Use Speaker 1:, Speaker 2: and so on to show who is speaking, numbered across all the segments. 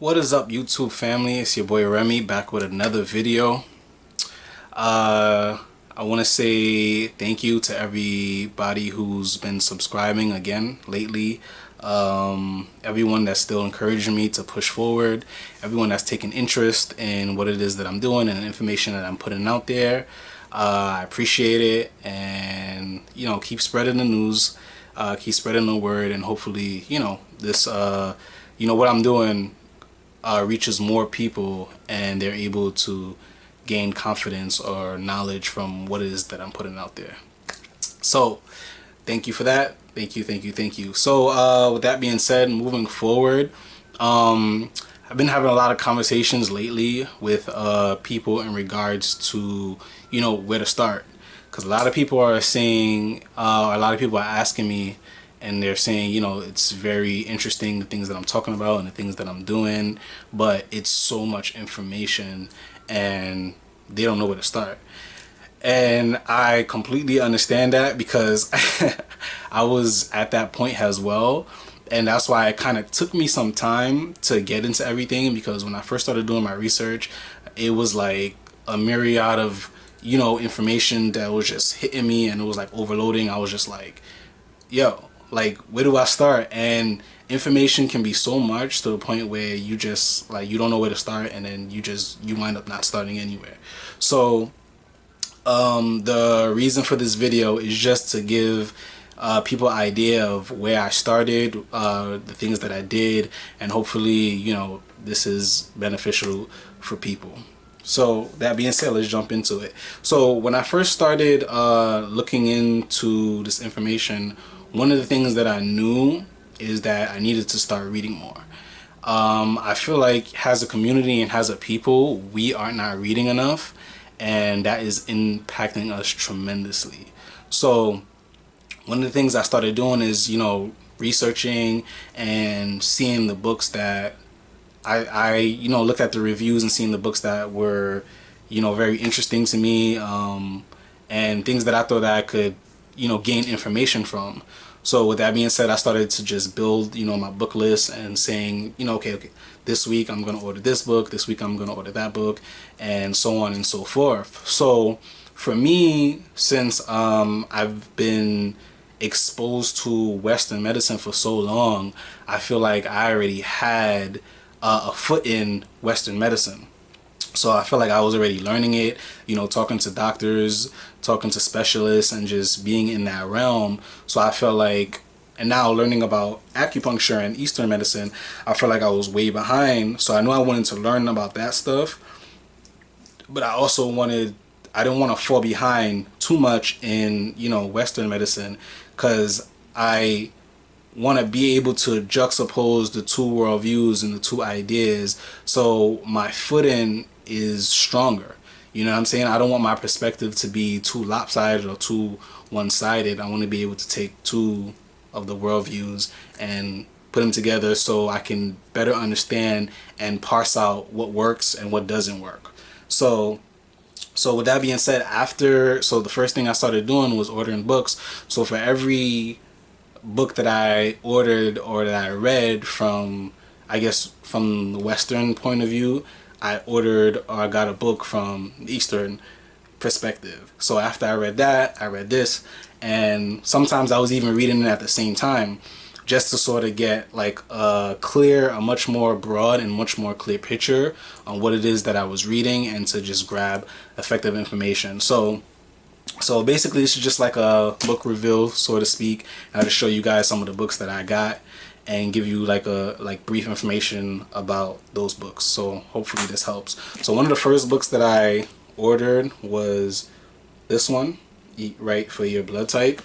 Speaker 1: What is up, YouTube family? It's your boy Remy back with another video. I want to say thank you to everybody who's been subscribing again lately. Everyone that's still encouraging me to push forward, everyone that's taking interest in what it is that I'm doing and the information that I'm putting out there. I appreciate it, and keep spreading the news, keep spreading the word, and hopefully this what I'm doing reaches more people and they're able to gain confidence or knowledge from what it is that I'm putting out there. So thank you for that. Thank you. So with that being said, moving forward, I've been having a lot of conversations lately with people in regards to where to start, because a lot of people are saying a lot of people are asking me, and they're saying, it's very interesting, the things that I'm talking about and the things that I'm doing, but it's so much information and they don't know where to start. And I completely understand that, because I was at that point as well. And that's why it kind of took me some time to get into everything, because when I first started doing my research, it was like a myriad of, information that was just hitting me, and it was like overloading. I was just like, yo, like, where do I start? And information can be so much to the point where you just you don't know where to start, and then you wind up not starting anywhere. So the reason for this video is just to give people an idea of where I started, the things that I did, and hopefully this is beneficial for people. So that being said, let's jump into it. So when I first started looking into this information, one of the things that I knew is that I needed to start reading more. I feel like as a community and as a people, we are not reading enough, and that is impacting us tremendously. So one of the things I started doing is, researching and seeing the books that I looked at the reviews and seeing the books that were, very interesting to me, and things that I thought that I could, gain information from. So with that being said, I started to just build, my book list and saying, okay, this week I'm going to order this book, this week I'm going to order that book, and so on and so forth. So for me, since I've been exposed to Western medicine for so long, I feel like I already had a foot in Western medicine. So I feel like I was already learning it, talking to doctors, talking to specialists, and just being in that realm. So I felt like, and now learning about acupuncture and Eastern medicine, I felt like I was way behind. So I knew I wanted to learn about that stuff, but I didn't want to fall behind too much in, Western medicine, because I want to be able to juxtapose the two worldviews and the two ideas, so my footing is stronger. You know what I'm saying? I don't want my perspective to be too lopsided or too one-sided. I want to be able to take two of the worldviews and put them together so I can better understand and parse out what works and what doesn't work. So with that being said, so the first thing I started doing was ordering books. So for every book that I ordered or that I read from, I guess, from the Western point of view, I ordered or I got a book from the Eastern perspective. So after I read that, I read this, and sometimes I was even reading it at the same time, just to sort of get like a much more broad and much more clear picture on what it is that I was reading, and to just grab effective information. So basically, this is just like a book review, so to speak. I'll just show you guys some of the books that I got and give you like brief information about those books. So hopefully this helps. So one of the first books that I ordered was this one, Eat Right for Your Blood Type.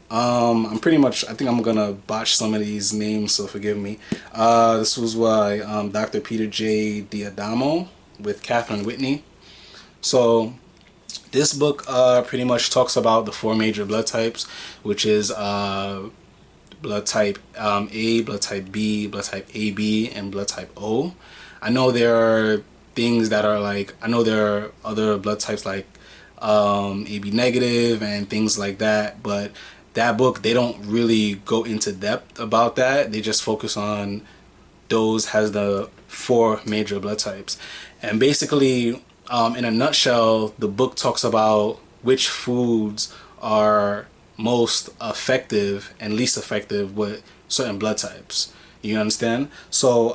Speaker 1: I think I'm gonna botch some of these names, so forgive me. This was by Dr. Peter J. Diadamo with Catherine Whitney. So this book pretty much talks about the four major blood types, which is blood type A, blood type B, blood type AB, and blood type O. I know there are things that are I know there are other blood types like AB negative and things like that, but that book, they don't really go into depth about that. They just focus on those as the 4 major blood types. And basically, in a nutshell, the book talks about which foods are most effective and least effective with certain blood types. You understand? So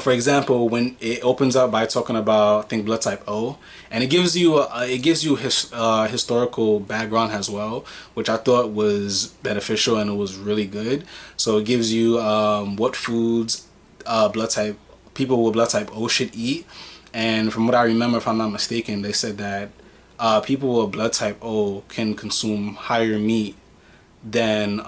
Speaker 1: for example, when it opens up by talking about, I think, blood type O, and it gives you historical background as well, which I thought was beneficial and it was really good. So it gives you what foods blood type people with blood type O should eat, and from what I remember, if I'm not mistaken, they said that people with blood type O can consume higher meat than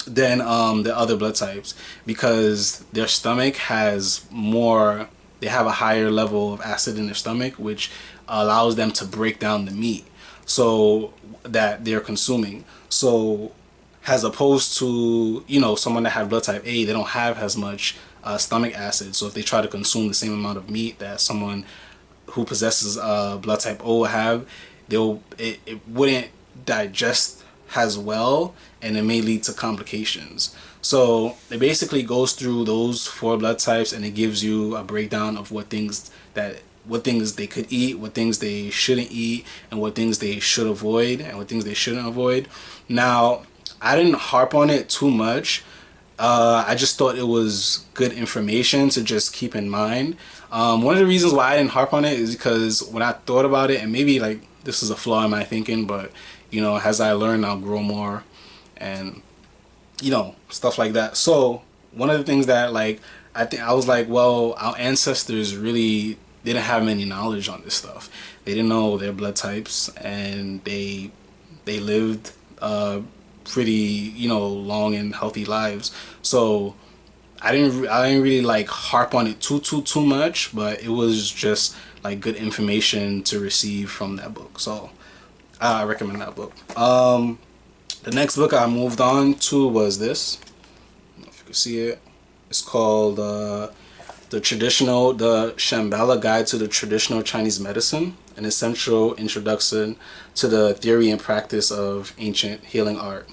Speaker 1: the other blood types, because their stomach has more, they have a higher level of acid in their stomach, which allows them to break down the meat so that they're consuming. So as opposed to, you know, someone that had blood type A, they don't have as much stomach acid. So if they try to consume the same amount of meat that someone who possesses blood type O will have, it wouldn't digest as well, and it may lead to complications. So it basically goes through those 4 blood types, and it gives you a breakdown of what things they could eat, what things they shouldn't eat, and what things they should avoid, and what things they shouldn't avoid. Now, I didn't harp on it too much. I just thought it was good information to just keep in mind. One of the reasons why I didn't harp on it is because when I thought about it, and maybe like this is a flaw in my thinking, but you know, as I learn, I'll grow more, and you know, stuff like that. So one of the things that, like, I was like, well, our ancestors really didn't have many knowledge on this stuff. They didn't know their blood types, and they lived pretty, you know, long and healthy lives. So I didn't really like harp on it too much, but it was just like good information to receive from that book. So I recommend that book. The next book I moved on to was this. I don't know if you can see it. It's called the Shambhala Guide to the Traditional Chinese Medicine, an essential introduction to the theory and practice of an ancient healing art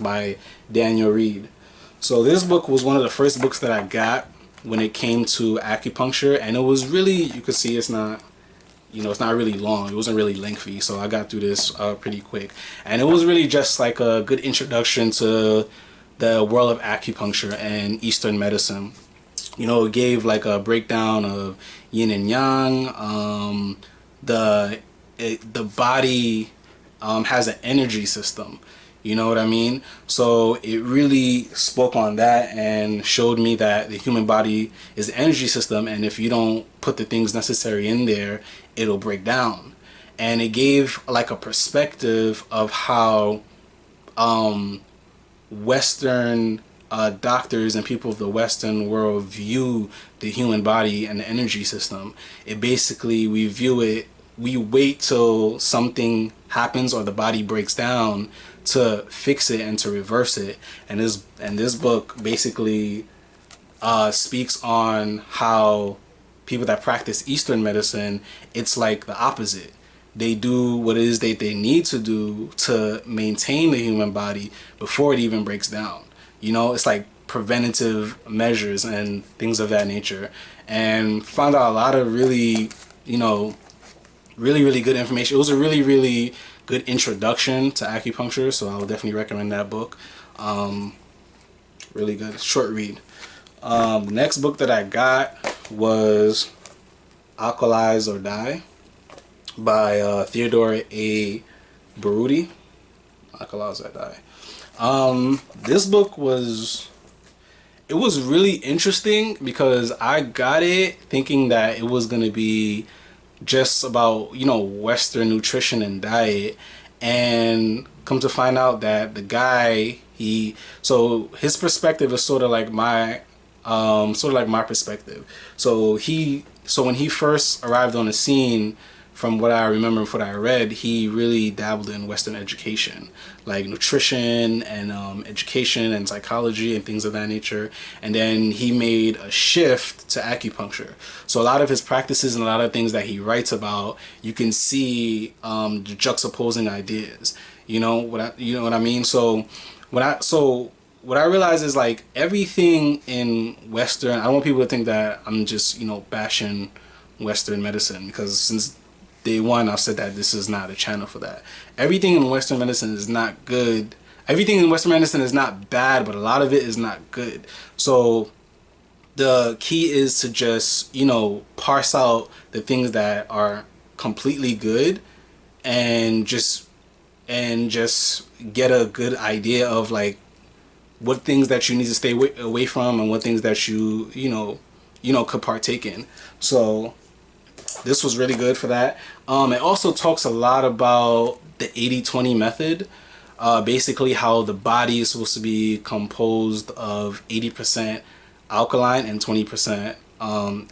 Speaker 1: by Daniel Reed. So this book was one of the first books that I got when it came to acupuncture, and it was really, you could see it's not, you know, it's not really long. It wasn't really lengthy, so I got through this pretty quick. And it was really just like a good introduction to the world of acupuncture and Eastern medicine. You know, it gave like a breakdown of yin and yang. The body has an energy system. You know what I mean? So it really spoke on that and showed me that the human body is an energy system, and if you don't put the things necessary in there, it'll break down. And it gave like a perspective of how Western doctors and people of the Western world view the human body and the energy system. It basically, we wait till something happens or the body breaks down to fix it and to reverse it. And this book basically speaks on how people that practice Eastern medicine, it's like the opposite. They do what it is they need to do to maintain the human body before it even breaks down. You know, it's like preventative measures and things of that nature. And found out a lot of really, you know, really good information. It was a really good introduction to acupuncture, so I would definitely recommend that book. Really good, short read. The next book that I got was Alkalize or Die by Theodore A. Baruti. Alkalize or Die. This book was really interesting because I got it thinking that it was gonna be just about, you know, Western nutrition and diet, and come to find out that the guy, so his perspective is sort of like my perspective. So when he first arrived on the scene, from what I remember and what I read, he really dabbled in Western education, like nutrition and education and psychology and things of that nature. And then he made a shift to acupuncture. So a lot of his practices and a lot of things that he writes about, you can see the juxtaposing ideas. You know what I mean? So what I realize is like everything in Western, I don't want people to think that I'm just, you know, bashing Western medicine, because since day one I've said that this is not a channel for that. Everything in Western medicine is not good. Everything in Western medicine is not bad, but a lot of it is not good. So the key is to just, you know, parse out the things that are completely good, and just get a good idea of like what things that you need to stay away from, and what things that you know could partake in. So this was really good for that. It also talks a lot about the 80-20 method. Basically how the body is supposed to be composed of 80% alkaline and 20%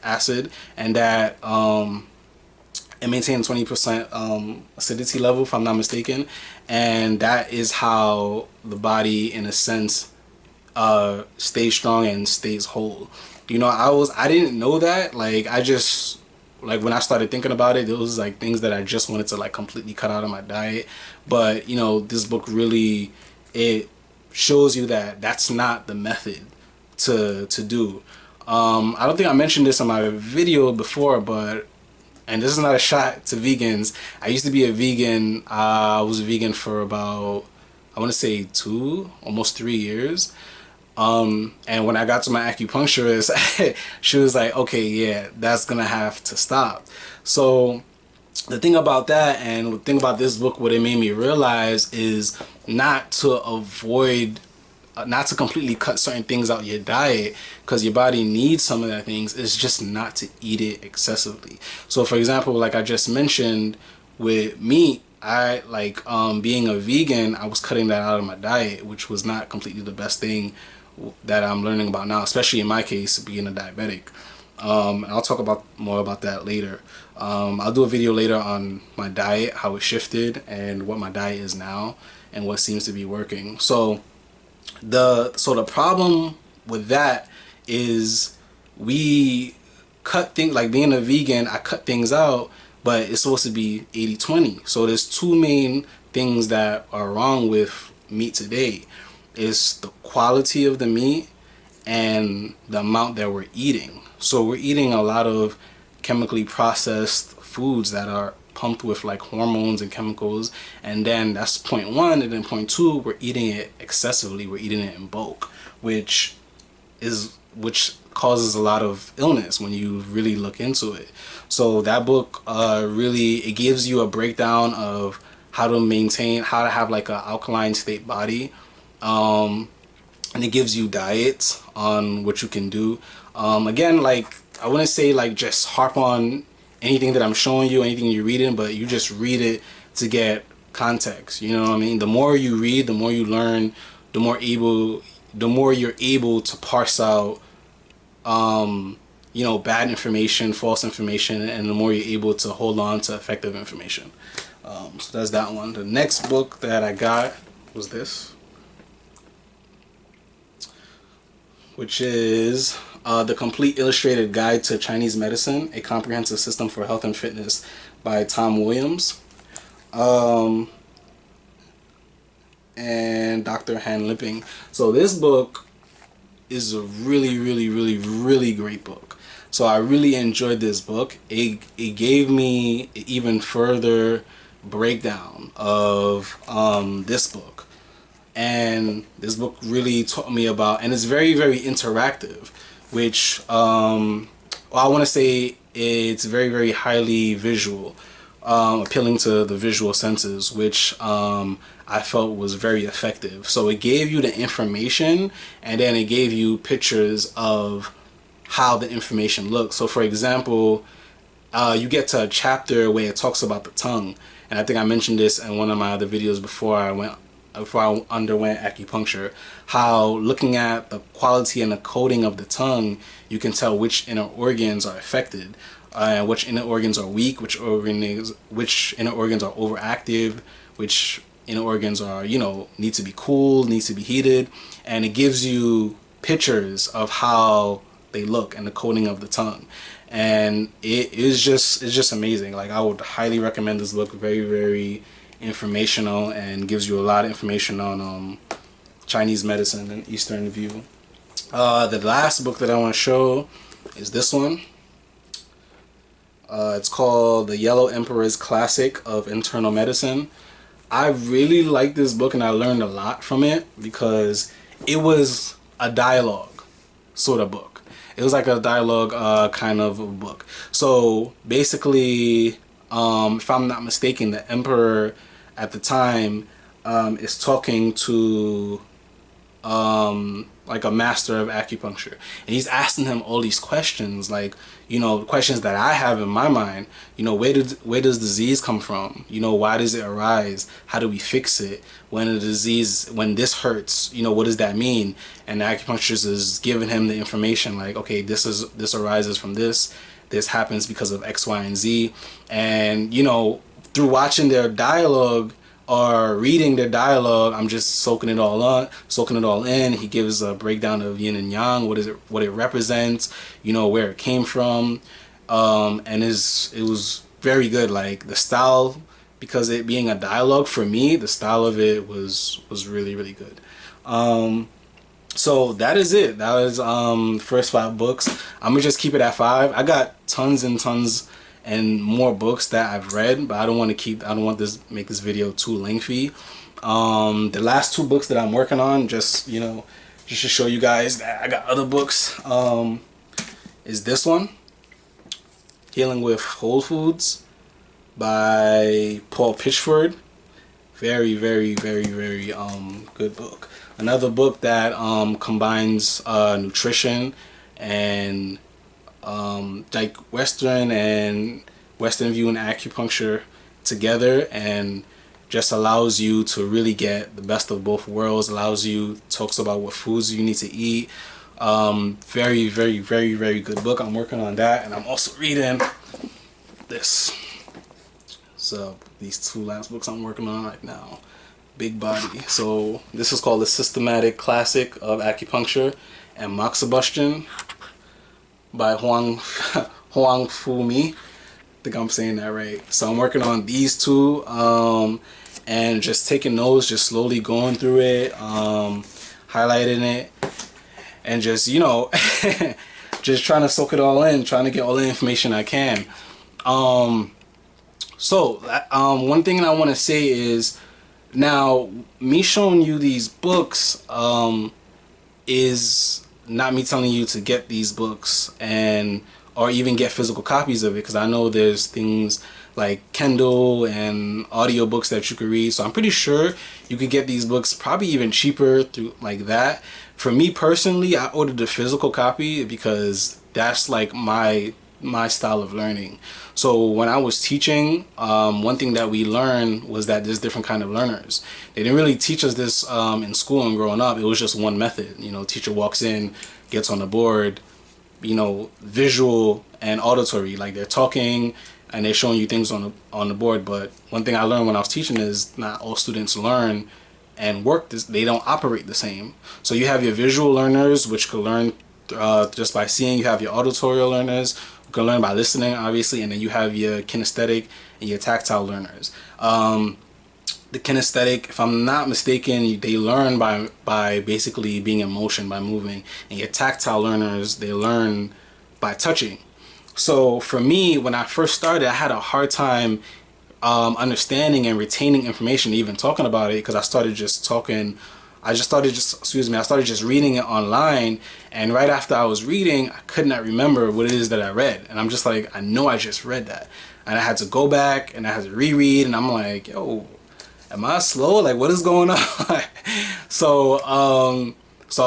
Speaker 1: acid, and that it maintains 20% acidity level, if I'm not mistaken, and that is how the body, in a sense, stays strong and stays whole. You know, I didn't know that. Like, I just, like, when I started thinking about it, it was like things that I just wanted to like completely cut out of my diet. But you know, this book really, it shows you that that's not the method to do. I don't think I mentioned this in my video before, but, and this is not a shot to vegans, I used to be a vegan. I was a vegan for about, I want to say almost 3 years. And when I got to my acupuncturist, she was like, okay, yeah, that's gonna have to stop. So the thing about that, and the thing about this book, what it made me realize is not to avoid, not to completely cut certain things out your diet, because your body needs some of that things. It's just not to eat it excessively. So for example, like I just mentioned with meat, I like being a vegan, I was cutting that out of my diet, which was not completely the best thing that I'm learning about now, especially in my case, being a diabetic. And I'll talk about more about that later. I'll do a video later on my diet, how it shifted, and what my diet is now, and what seems to be working. So the problem with that is we cut things, like being a vegan, I cut things out, but it's supposed to be 80-20. So there's two main things that are wrong with meat today. It's the quality of the meat and the amount that we're eating. So we're eating a lot of chemically processed foods that are pumped with like hormones and chemicals, and then that's point one. And then point two, we're eating it excessively. We're eating it in bulk, which causes a lot of illness when you really look into it. So that book really, it gives you a breakdown of how to maintain, how to have like an alkaline state body, and it gives you diets on what you can do. Again, like, I wouldn't say like just harp on anything that I'm showing you, anything you're reading, but you just read it to get context. You know what I mean? The more you read, the more you learn, the more you're able to parse out you know, bad information, false information, and the more you're able to hold on to effective information. So that's that one. The next book that I got was this, which is The Complete Illustrated Guide to Chinese Medicine, A Comprehensive System for Health and Fitness by Tom Williams and Dr. Han Lipping. So this book is a really great book. So I really enjoyed this book. It gave me an even further breakdown of this book. And this book really taught me about, and it's very interactive, which well, I want to say it's very highly visual, appealing to the visual senses, which I felt was very effective. So it gave you the information, and then it gave you pictures of how the information looks. So for example, you get to a chapter where it talks about the tongue, and I think I mentioned this in one of my other videos before I underwent acupuncture, how looking at the quality and the coating of the tongue, you can tell which inner organs are affected, which inner organs are weak, which inner organs are overactive, which inner organs are, you know, need to be cooled, needs to be heated, and it gives you pictures of how they look and the coating of the tongue. And it's just amazing. Like, I would highly recommend this book. Very informational, and gives you a lot of information on Chinese medicine and Eastern view. The last book that I want to show is this one. It's called The Yellow Emperor's Classic of Internal Medicine. I really like this book, and I learned a lot from it because it was a dialogue sort of book. It was like a dialogue kind of a book. So basically, if I'm not mistaken, the emperor at the time is talking to like a master of acupuncture, and he's asking him all these questions, like, you know, questions that I have in my mind. You know, where does disease come from? You know, why does it arise? How do we fix it? When this hurts, you know, what does that mean? And the acupuncturist is giving him the information, like, okay, this arises from this happens because of X, Y, and Z. And, you know, through watching their dialogue or reading their dialogue, I'm just soaking it all in. He gives a breakdown of yin and yang, what it represents, you know, where it came from, and it was very good. Like the style, because it being a dialogue, for me, the style of it was really, really good. So that is it. That was first 5 books. I'm gonna just keep it at 5. I got tons and tons and more books that I've read, but I don't want to make this video too lengthy. The last 2 books that I'm working on, just to show you guys that I got other books, is this one, Healing with Whole Foods by Paul Pitchford. Very, very, very, very good book. Another book that combines nutrition and like Western view and acupuncture together, and just allows you to really get the best of both worlds. Talks about what foods you need to eat. Very, very, very, very good book. I'm working on that, and I'm also reading this. So these 2 last books I'm working on right now, big body. So this is called The Systematic Classic of Acupuncture and Moxibustion by Huang Fu-Mi. I think I'm saying that right. So I'm working on these 2, and just taking notes, just slowly going through it, highlighting it, and just, you know, just trying to soak it all in, trying to get all the information I can. So one thing I want to say is, now me showing you these books is not me telling you to get these books or even get physical copies of it, because I know there's things like Kindle and audiobooks that you could read. So I'm pretty sure you could get these books probably even cheaper through like that. For me personally, I ordered a physical copy because that's like my style of learning. So when I was teaching, one thing that we learned was that there's different kind of learners. They didn't really teach us this in school and growing up. It was just one method. You know, teacher walks in, gets on the board, you know, visual and auditory, like they're talking and they're showing you things on the board. But one thing I learned when I was teaching is not all students learn and work they don't operate the same. So you have your visual learners, which could learn just by seeing. You have your auditory learners who can learn by listening, obviously, and then you have your kinesthetic and your tactile learners. The kinesthetic, if I'm not mistaken, they learn by basically being in motion, by moving, and your tactile learners, they learn by touching. So for me, when I first started, I had a hard time understanding and retaining information, even talking about it, because I started just reading it online, and right after I was reading, I could not remember what it is that I read, and I'm just like, I know I just read that, and I had to go back and I had to reread, and I'm like, yo, am I slow? Like, what is going on? So I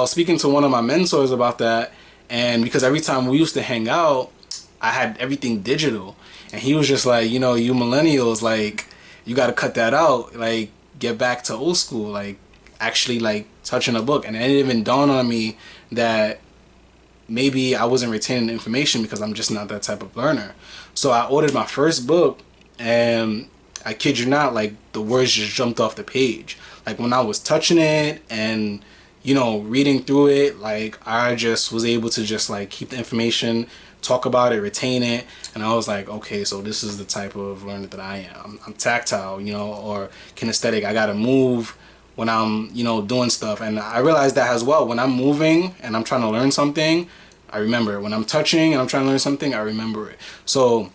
Speaker 1: was speaking to one of my mentors about that, and because every time we used to hang out, I had everything digital, and he was just like, you know, you millennials, like, you got to cut that out, like, get back to old school, like, actually, like, touching a book. And it didn't even dawn on me that maybe I wasn't retaining the information because I'm just not that type of learner. So I ordered my first book, and I kid you not, like, the words just jumped off the page. Like, when I was touching it and, you know, reading through it, like, I just was able to just, like, keep the information, talk about it, retain it, and I was like, okay, so this is the type of learner that I am. I'm tactile, you know, or kinesthetic. I gotta move when I'm, you know, doing stuff. And I realize that as well. When I'm moving and I'm trying to learn something, I remember it. When I'm touching and I'm trying to learn something, I remember it. So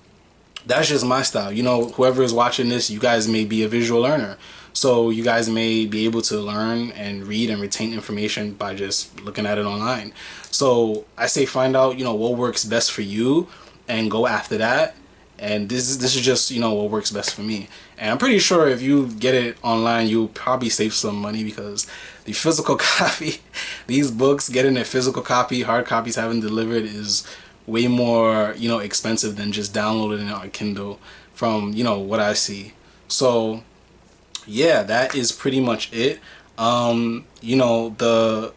Speaker 1: that's just my style. You know, whoever is watching this, you guys may be a visual learner. So you guys may be able to learn and read and retain information by just looking at it online. So I say find out, you know, what works best for you and go after that. And this is just, you know, what works best for me. And I'm pretty sure if you get it online, you'll probably save some money, because the physical copy, these books, getting a physical copy, hard copies having delivered, is way more, you know, expensive than just downloading it on Kindle, from, you know, what I see. So yeah, that is pretty much it. You know, the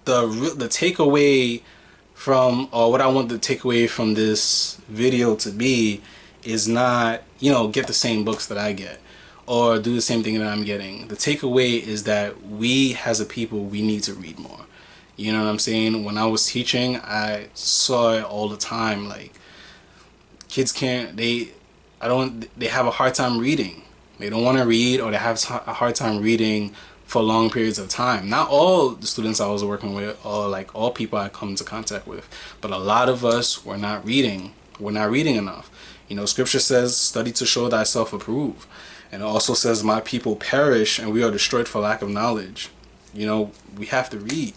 Speaker 1: takeaway from, or what I want the takeaway from this video to be, is not, you know, get the same books that I get or do the same thing that I'm getting. The takeaway is that we as a people, we need to read more. You know what I'm saying? When I was teaching, I saw it all the time. Like, kids can't, they have a hard time reading. They don't want to read, or they have a hard time reading for long periods of time. Not all the students I was working with, or like all people I come into contact with, but a lot of us were not reading. We're not reading enough. You know, scripture says, study to show thyself approved. And it also says, my people perish and we are destroyed for lack of knowledge. You know, we have to read.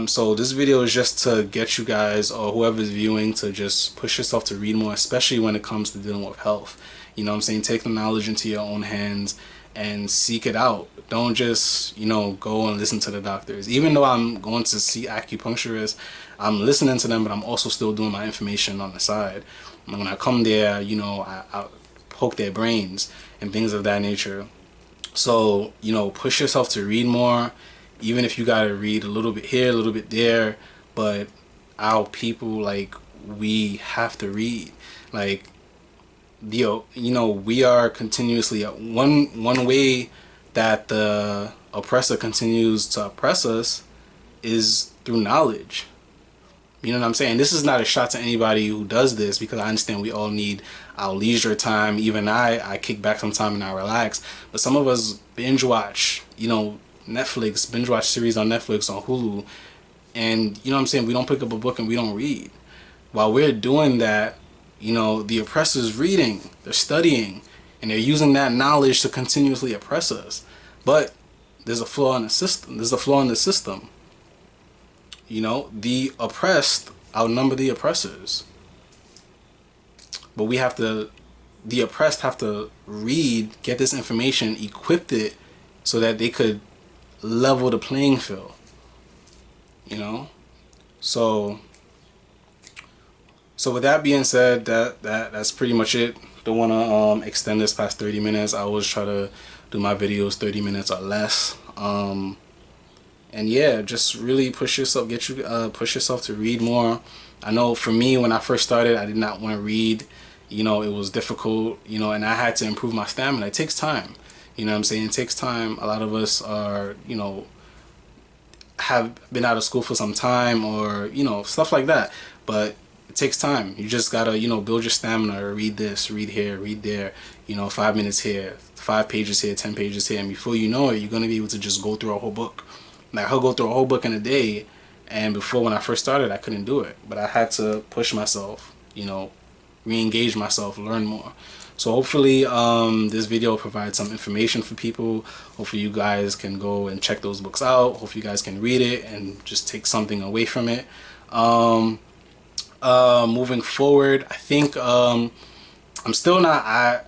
Speaker 1: So this video is just to get you guys, or whoever's viewing, to just push yourself to read more, especially when it comes to dealing with health. You know what I'm saying? Take the knowledge into your own hands and seek it out. Don't just, you know, go and listen to the doctors. Even though I'm going to see acupuncturists, I'm listening to them, but I'm also still doing my information on the side. And when I come there, you know, I poke their brains and things of that nature. So, you know, push yourself to read more, even if you gotta read a little bit here, a little bit there. But our people, like, we have to read. Like, you know, we are continuously, one way that the oppressor continues to oppress us is through knowledge. You know what I'm saying? This is not a shot to anybody who does this, because I understand we all need our leisure time. Even I kick back sometime and I relax. But some of us binge watch, you know, Netflix, binge watch series on Netflix, on Hulu. And, you know what I'm saying, we don't pick up a book and we don't read. While we're doing that, you know, the oppressor's reading, they're studying, and they're using that knowledge to continuously oppress us. But there's a flaw in the system. There's a flaw in the system. You know, the oppressed outnumber the oppressors. But we have to, the oppressed have to read, get this information, equip it, so that they could level the playing field. You know? So with that being said, that's pretty much it. Don't want to extend this past 30 minutes. I always try to do my videos 30 minutes or less. And yeah, just really push yourself, push yourself to read more. I know for me, when I first started, I did not want to read. You know, it was difficult, you know, and I had to improve my stamina. It takes time. You know what I'm saying? It takes time. A lot of us are, you know, have been out of school for some time, or, you know, stuff like that. But it takes time. You just gotta, you know, build your stamina, or read this, read here, read there, you know, 5 minutes here, 5 pages here, 10 pages here. And before you know it, you're going to be able to just go through a whole book. Like, I'll go through a whole book in a day, and before, when I first started, I couldn't do it. But I had to push myself, you know, re-engage myself, learn more. So hopefully this video will provide some information for people. Hopefully you guys can go and check those books out. Hopefully you guys can read it and just take something away from it. Moving forward, I think I'm still not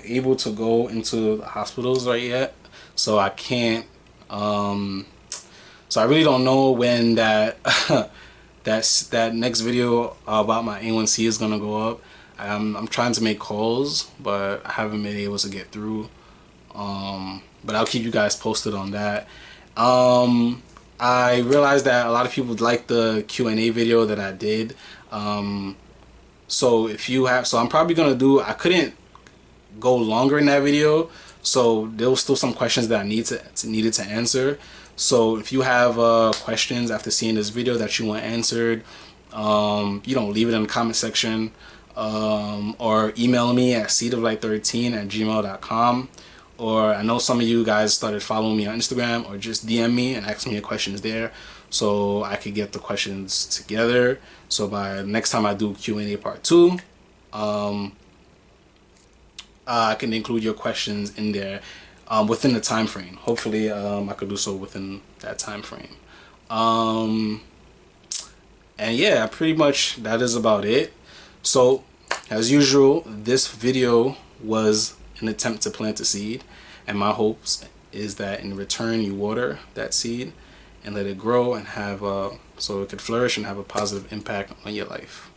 Speaker 1: able to go into the hospitals right yet, so I can't. So I really don't know when that that next video about my A1C is gonna go up. I'm trying to make calls, but I haven't been able to get through. But I'll keep you guys posted on that. I realized that a lot of people like the Q&A video that I did. So I'm probably gonna do. I couldn't go longer in that video, so there was still some questions that I needed to answer. So if you have questions after seeing this video that you want answered, you know, leave it in the comment section, or email me at seedoflight13@gmail.com, or I know some of you guys started following me on Instagram, or just DM me and ask me your questions there, so I could get the questions together. So by next time I do Q&A part 2, I can include your questions in there within the time frame. Hopefully, I could do so within that time frame. And yeah, pretty much that is about it. So, as usual, this video was an attempt to plant a seed, and my hopes is that in return you water that seed and let it grow and have so it could flourish and have a positive impact on your life.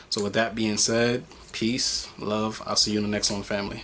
Speaker 1: So with that being said, peace, love. I'll see you in the next one, family.